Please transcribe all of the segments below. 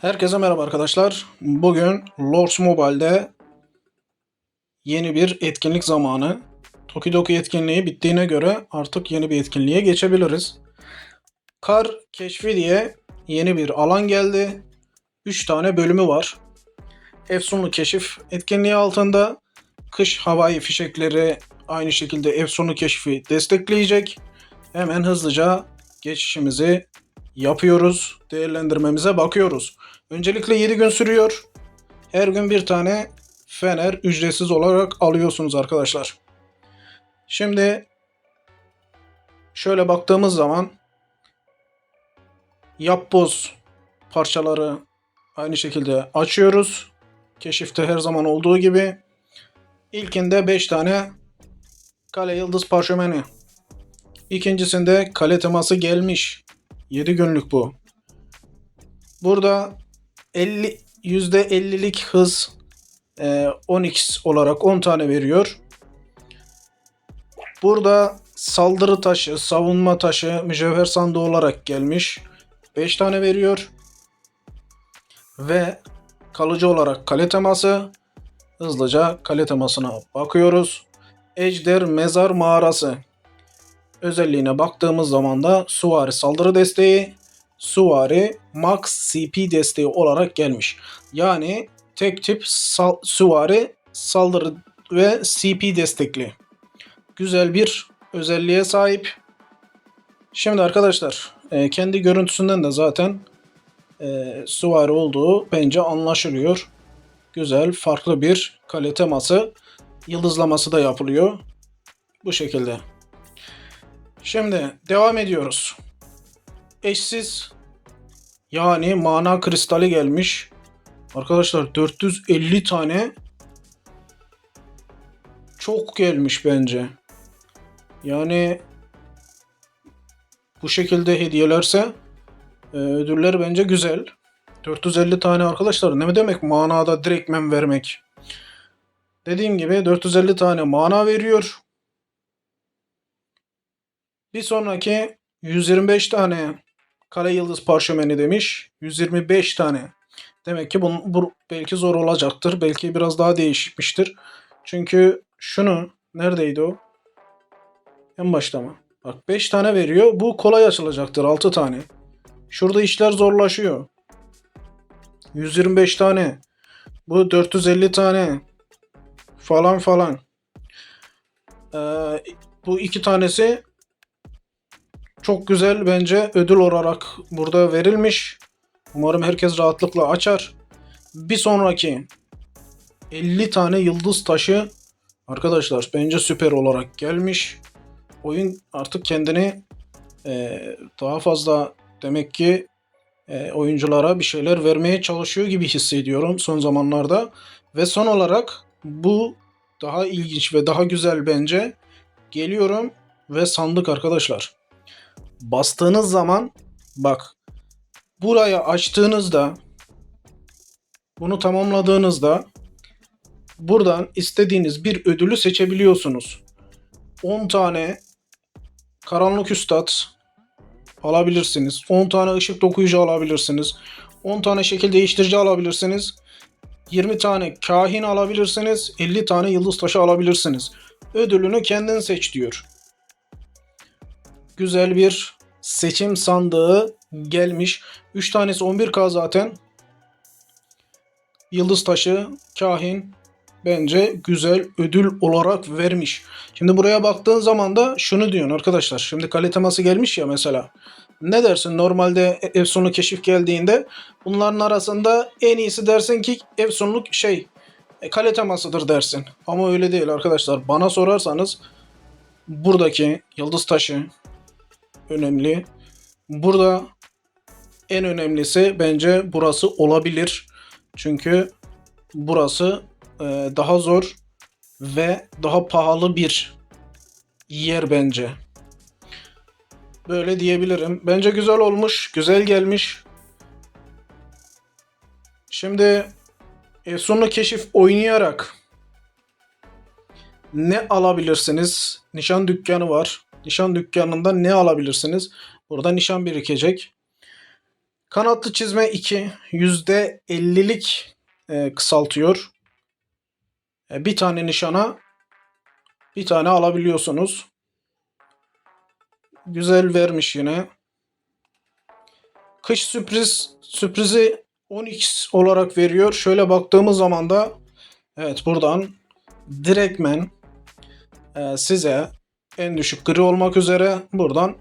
Herkese merhaba arkadaşlar. Bugün Lords Mobile'de yeni bir etkinlik zamanı. Tokidoki etkinliği bittiğine göre artık yeni bir etkinliğe geçebiliriz. Kar keşfi diye yeni bir alan geldi. 3 tane bölümü var. Efsunlu keşif etkinliği altında kış havai fişekleri aynı şekilde Efsunlu keşfi destekleyecek. Hemen hızlıca geçişimizi yapıyoruz. Değerlendirmemize bakıyoruz. Öncelikle 7 gün sürüyor. Her gün bir tane fener ücretsiz olarak alıyorsunuz arkadaşlar. Şimdi şöyle baktığımız zaman yapboz parçaları aynı şekilde açıyoruz. Keşifte her zaman olduğu gibi. İlkinde 5 tane kale yıldız parşömeni. İkincisinde kale teması gelmiş. 7 günlük bu. Burada %50'lik hız 10x olarak 10 tane veriyor. Burada saldırı taşı, savunma taşı, mücevher sandığı olarak gelmiş. 5 tane veriyor. Ve kalıcı olarak kale teması. Hızlıca kale temasına bakıyoruz. Ejder Mezar Mağarası. Özelliğine baktığımız zaman da süvari saldırı desteği, süvari max CP desteği olarak gelmiş. Yani tek tip süvari saldırı ve CP destekli. Güzel bir özelliğe sahip. Şimdi arkadaşlar kendi görüntüsünden de zaten süvari olduğu bence anlaşılıyor. Güzel farklı bir kale teması, yıldızlaması da yapılıyor. Bu şekilde. Şimdi devam ediyoruz. Eşsiz yani mana kristali gelmiş. Arkadaşlar 450 tane çok gelmiş bence. Yani bu şekilde hediyelerse ödüller bence güzel. 450 tane arkadaşlar ne demek manada direktmen vermek. Dediğim gibi 450 tane mana veriyor. Bir sonraki 125 tane kare yıldız parşömeni demiş. 125 tane. Demek ki bu belki zor olacaktır. Belki biraz daha değişmiştir. Çünkü şunu neredeydi o? En başta mı? Bak 5 tane veriyor. Bu kolay açılacaktır 6 tane. Şurada işler zorlaşıyor. 125 tane. Bu 450 tane. Falan falan. Bu 2 tanesi çok güzel bence ödül olarak burada verilmiş. Umarım herkes rahatlıkla açar. Bir sonraki 50 tane yıldız taşı arkadaşlar bence süper olarak gelmiş. Oyun artık kendini daha fazla demek ki oyunculara bir şeyler vermeye çalışıyor gibi hissediyorum son zamanlarda. Ve son olarak bu daha ilginç ve daha güzel bence. Geliyorum ve sandık arkadaşlar. Bastığınız zaman bak buraya açtığınızda bunu tamamladığınızda buradan istediğiniz bir ödülü seçebiliyorsunuz. 10 tane karanlık üstad alabilirsiniz. 10 tane ışık dokuyucu alabilirsiniz. 10 tane şekil değiştirici alabilirsiniz. 20 tane kahin alabilirsiniz. 50 tane yıldız taşı alabilirsiniz. Ödülünü kendin seç diyor. Güzel bir seçim sandığı gelmiş. 3 tanesi 11K zaten. Yıldız taşı, kahin bence güzel ödül olarak vermiş. Şimdi buraya baktığın zaman da şunu diyorsun arkadaşlar. Şimdi kale teması gelmiş ya mesela. Ne dersin normalde efsunlu keşif geldiğinde bunların arasında en iyisi dersin ki efsunluk kale temasıdır dersin. Ama öyle değil arkadaşlar. Bana sorarsanız buradaki yıldız taşı önemli. Burada en önemlisi bence burası olabilir. Çünkü burası daha zor ve daha pahalı bir yer bence. Böyle diyebilirim. Bence güzel olmuş, güzel gelmiş. Şimdi Efsunlu Keşif oynayarak ne alabilirsiniz? Nişan dükkanı var. Nişan dükkanında ne alabilirsiniz? Burada nişan birikecek. Kanatlı çizme 2. %50'lik kısaltıyor. Bir tane nişana bir tane alabiliyorsunuz. Güzel vermiş yine. Kış sürprizi 10x olarak veriyor. Şöyle baktığımız zaman da evet, buradan direktmen size en düşük gri olmak üzere buradan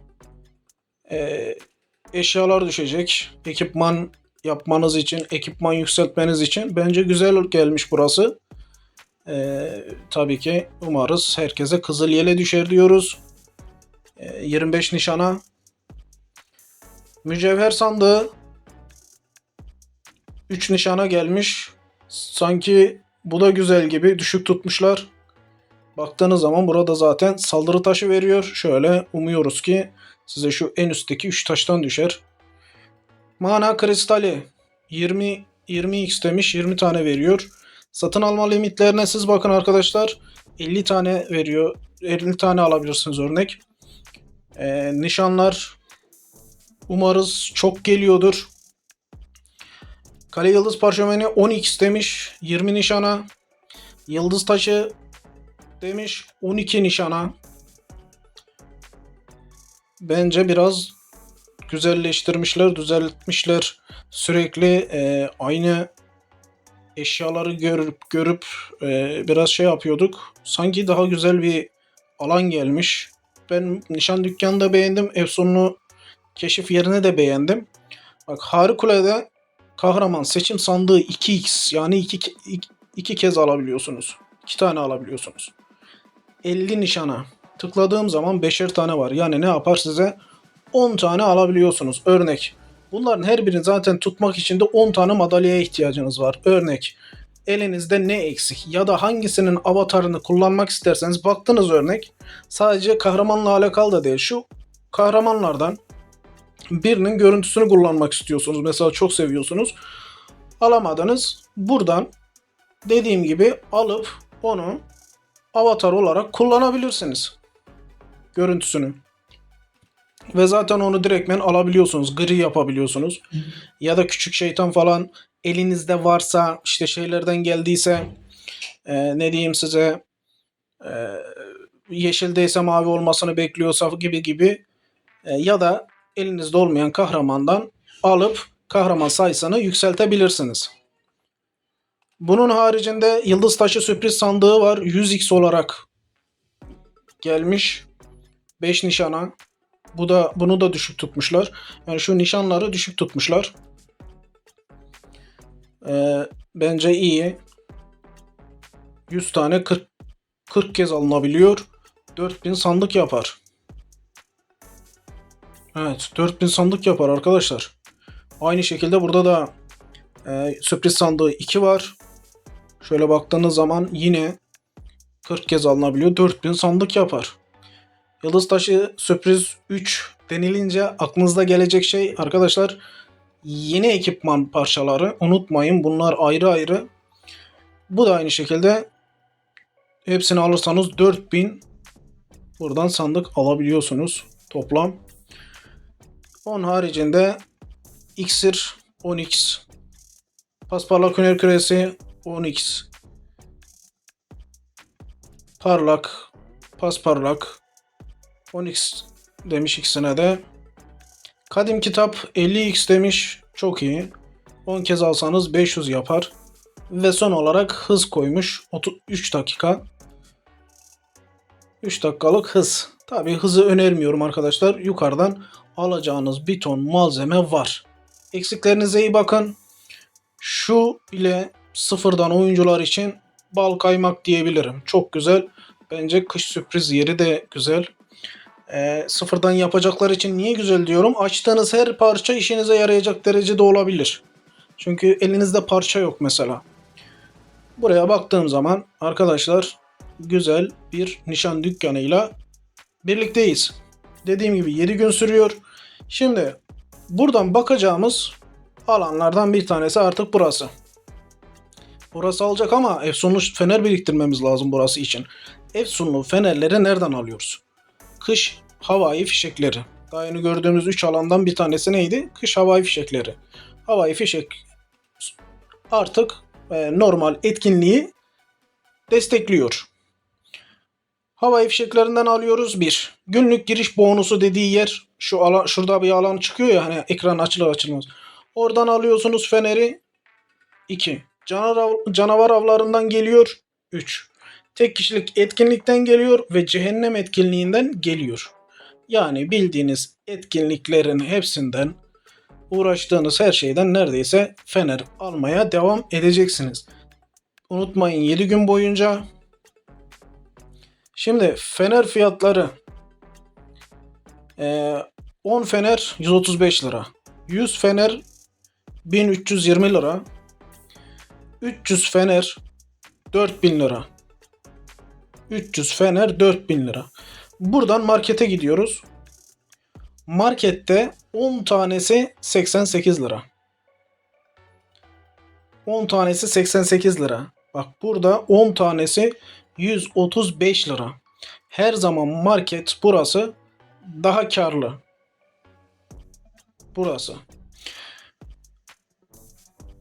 eşyalar düşecek. Ekipman yapmanız için, ekipman yükseltmeniz için bence güzel gelmiş burası. Tabii ki umarız herkese kızıl yele düşer diyoruz. 25 nişana. Mücevher sandığı 3 nişana gelmiş. Sanki bu da güzel gibi, düşük tutmuşlar. Baktığınız zaman burada zaten saldırı taşı veriyor. Şöyle umuyoruz ki size şu en üstteki 3 taştan düşer. Mana kristali 20x demiş, 20 tane veriyor. Satın alma limitlerine siz bakın arkadaşlar. 50 tane veriyor. 50 tane alabilirsiniz örnek. Nişanlar umarız çok geliyordur. Kale yıldız parşömeni 10x demiş, 20 nişana. Yıldız taşı demiş, 12 nişana. Bence biraz güzelleştirmişler, düzeltmişler. Sürekli aynı eşyaları görüp biraz şey yapıyorduk. Sanki daha güzel bir alan gelmiş. Ben nişan dükkanını da beğendim. Efsunlu keşif yerini de beğendim. Bak, Harikule'de kahraman seçim sandığı 2x, yani iki kez alabiliyorsunuz. 2 tane alabiliyorsunuz. 50 nişana tıkladığım zaman 5'er tane var. Yani ne yapar size? 10 tane alabiliyorsunuz. Örnek. Bunların her birini zaten tutmak için de 10 tane madalyaya ihtiyacınız var. Örnek. Elinizde ne eksik ya da hangisinin avatarını kullanmak isterseniz, baktınız örnek. Sadece kahramanla alakalı da değil. Şu kahramanlardan birinin görüntüsünü kullanmak istiyorsunuz. Mesela çok seviyorsunuz. Alamadınız. Buradan dediğim gibi alıp onu avatar olarak kullanabilirsiniz. Görüntüsünü. Ve zaten onu direktmen alabiliyorsunuz. Gri yapabiliyorsunuz. Ya da küçük şeytan falan elinizde varsa, işte şeylerden geldiyse, ne diyeyim size, yeşildeyse mavi olmasını bekliyorsa gibi ya da elinizde olmayan kahramandan alıp kahraman sayısını yükseltebilirsiniz. Bunun haricinde yıldız taşı sürpriz sandığı var. 100x olarak gelmiş. 5 nişana. Bunu da düşük tutmuşlar. Yani şu nişanları düşük tutmuşlar. Bence iyi. 100 tane 40 kez alınabiliyor. 4000 sandık yapar. Evet, 4000 sandık yapar arkadaşlar. Aynı şekilde burada da sürpriz sandığı 2 var. Şöyle baktığınız zaman yine 40 kez alınabiliyor. 4000 sandık yapar. Yıldız taşı sürpriz 3 denilince aklınızda gelecek şey arkadaşlar, yeni ekipman parçaları. Unutmayın, bunlar ayrı ayrı. Bu da aynı şekilde, hepsini alırsanız 4000 buradan sandık alabiliyorsunuz toplam. Onun haricinde iksir 10x, pasparlak hüner küresi 10x, parlak, pasparlak 10x demiş ikisine de. Kadim kitap 50x demiş. Çok iyi. 10 kez alsanız 500 yapar. Ve son olarak hız koymuş. 3 dakika. 3 dakikalık hız. Tabii hızı önermiyorum arkadaşlar. Yukarıdan alacağınız bir ton malzeme var. Eksiklerinize iyi bakın. Şu bile sıfırdan oyuncular için bal kaymak diyebilirim. Çok güzel. Bence kış sürpriz yeri de güzel. Sıfırdan yapacaklar için niye güzel diyorum? Açtığınız her parça işinize yarayacak derecede olabilir. Çünkü elinizde parça yok mesela. Buraya baktığım zaman arkadaşlar, güzel bir nişan dükkanıyla birlikteyiz. Dediğim gibi 7 gün sürüyor. Şimdi buradan bakacağımız alanlardan bir tanesi artık burası. Burası alacak ama efsunlu fener biriktirmemiz lazım burası için. Efsunlu fenerleri nereden alıyoruz? Kış havai fişekleri. Daha yeni gördüğümüz 3 alandan bir tanesi neydi? Kış havai fişekleri. Havai fişek artık normal etkinliği destekliyor. Havai fişeklerinden alıyoruz 1. Günlük giriş bonusu dediği yer şu alan, şurada bir alan çıkıyor ya hani ekran açılır açılmaz. Oradan alıyorsunuz feneri. 2. Canavar avlarından geliyor. 3. Tek kişilik etkinlikten geliyor ve cehennem etkinliğinden geliyor. Yani bildiğiniz etkinliklerin hepsinden, uğraştığınız her şeyden neredeyse fener almaya devam edeceksiniz. Unutmayın 7 gün boyunca. Şimdi fener fiyatları 10 fener 135 lira. 100 fener 1320 lira. 300 fener 4000 lira. 300 fener 4000 lira. Buradan markete gidiyoruz. Markette 10 tanesi 88 lira. 10 tanesi 88 lira. Bak burada 10 tanesi 135 lira. Her zaman market burası daha karlı. Burası.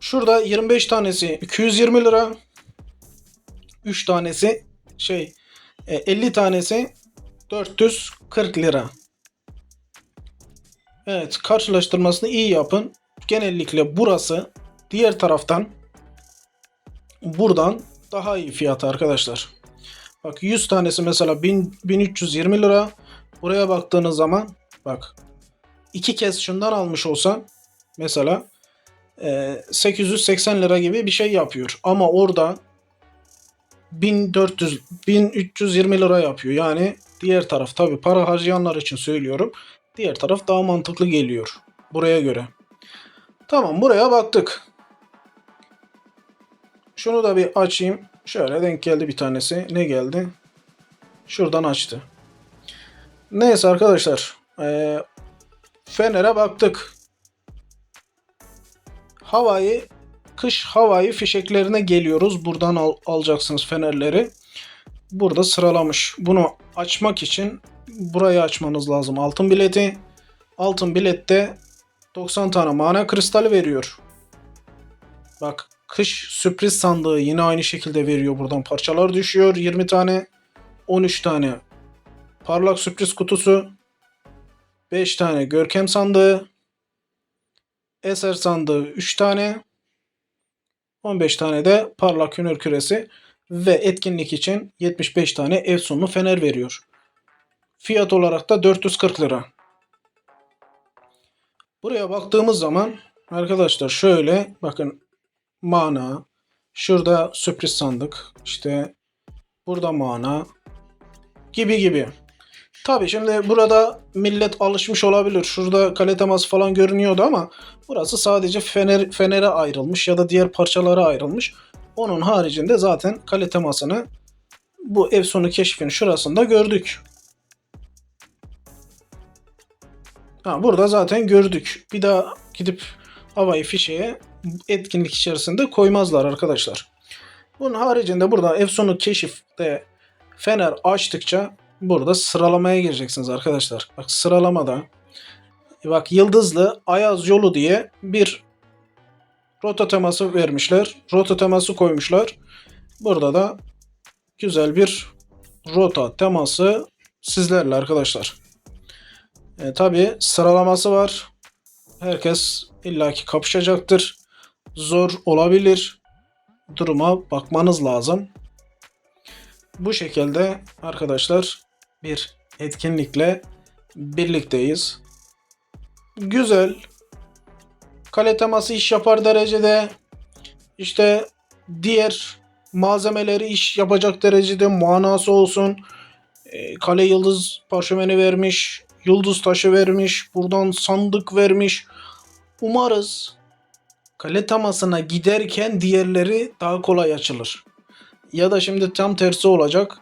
Şurada 25 tanesi 220 lira. 3 tanesi 50 tanesi 440 lira. Evet, karşılaştırmasını iyi yapın. Genellikle burası diğer taraftan buradan daha iyi fiyat arkadaşlar. Bak 100 tanesi mesela 1320 lira. Buraya baktığınız zaman bak 2 kez şundan almış olsan mesela 880 lira gibi bir şey yapıyor. Ama orada 1320 lira yapıyor. Yani diğer taraf, tabi para harcayanlar için söylüyorum. Diğer taraf daha mantıklı geliyor buraya göre. Tamam, buraya baktık. Şunu da bir açayım. Şöyle denk geldi bir tanesi. Ne geldi? Şuradan açtı. Neyse arkadaşlar. Fener'e baktık. Kış havai fişeklerine geliyoruz. Buradan alacaksınız fenerleri. Burada sıralamış. Bunu açmak için burayı açmanız lazım. Altın bileti. Altın bilette 90 tane mana kristali veriyor. Bak, kış sürpriz sandığı yine aynı şekilde veriyor. Buradan parçalar düşüyor. 20 tane. 13 tane parlak sürpriz kutusu. 5 tane görkem sandığı. Eser sandığı 3 tane. 15 tane de parlak hünür küresi. Ve etkinlik için 75 tane efsunlu fener veriyor. Fiyat olarak da 440 lira. Buraya baktığımız zaman arkadaşlar şöyle bakın, mana, şurada sürpriz sandık, işte burada mana gibi gibi. Tabi şimdi burada millet alışmış olabilir. Şurada kale teması falan görünüyordu ama burası sadece fenere ayrılmış ya da diğer parçalara ayrılmış. Onun haricinde zaten kale temasını bu efsunu keşfin şurasında gördük. Burada zaten gördük. Bir daha gidip havai fişeğe etkinlik içerisinde koymazlar arkadaşlar. Bunun haricinde burada efsunu keşifte fener açtıkça burada sıralamaya gireceksiniz arkadaşlar. Bak sıralamada bak Yıldızlı Ayaz Yolu diye bir rota teması vermişler. Rota teması koymuşlar. Burada da güzel bir rota teması sizlerle arkadaşlar. Tabi sıralaması var. Herkes illaki kapışacaktır. Zor olabilir. Duruma bakmanız lazım. Bu şekilde arkadaşlar bir etkinlikle birlikteyiz. Güzel. Kale teması iş yapar derecede. İşte diğer malzemeleri iş yapacak derecede manası olsun. Kale yıldız parşömeni vermiş. Yıldız taşı vermiş. Buradan sandık vermiş. Umarız kale temasına giderken diğerleri daha kolay açılır. Ya da şimdi tam tersi olacak.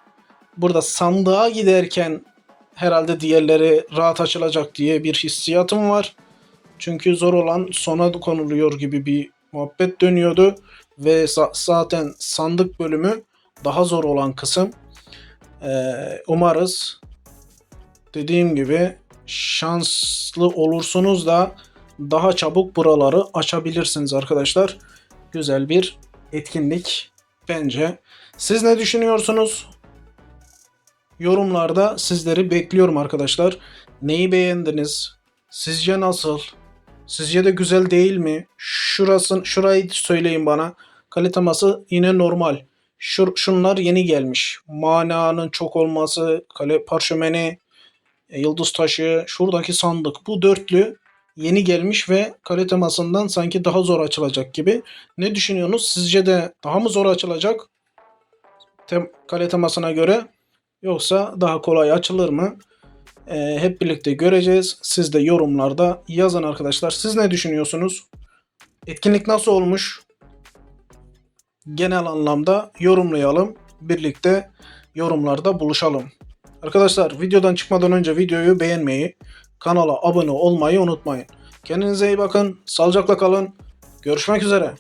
Burada sandığa giderken herhalde diğerleri rahat açılacak diye bir hissiyatım var. Çünkü zor olan sona konuluyor gibi bir muhabbet dönüyordu. Ve zaten sandık bölümü daha zor olan kısım. Umarız dediğim gibi şanslı olursunuz da daha çabuk buraları açabilirsiniz arkadaşlar. Güzel bir etkinlik bence. Siz ne düşünüyorsunuz? Yorumlarda sizleri bekliyorum arkadaşlar. Neyi beğendiniz? Sizce nasıl? Sizce de güzel değil mi? Şurayı söyleyin bana. Kaliteması yine normal. Şunlar yeni gelmiş. Mananın çok olması, kale parşömeni, yıldız taşı, şuradaki sandık. Bu dörtlü yeni gelmiş ve kale temasından sanki daha zor açılacak gibi. Ne düşünüyorsunuz? Sizce de daha mı zor açılacak? Kale temasına göre yoksa daha kolay açılır mı? Hep birlikte göreceğiz. Siz de yorumlarda yazın arkadaşlar. Siz ne düşünüyorsunuz? Etkinlik nasıl olmuş? Genel anlamda yorumlayalım. Birlikte yorumlarda buluşalım. Arkadaşlar videodan çıkmadan önce videoyu beğenmeyi, kanala abone olmayı unutmayın. Kendinize iyi bakın. Sağlıcakla kalın. Görüşmek üzere.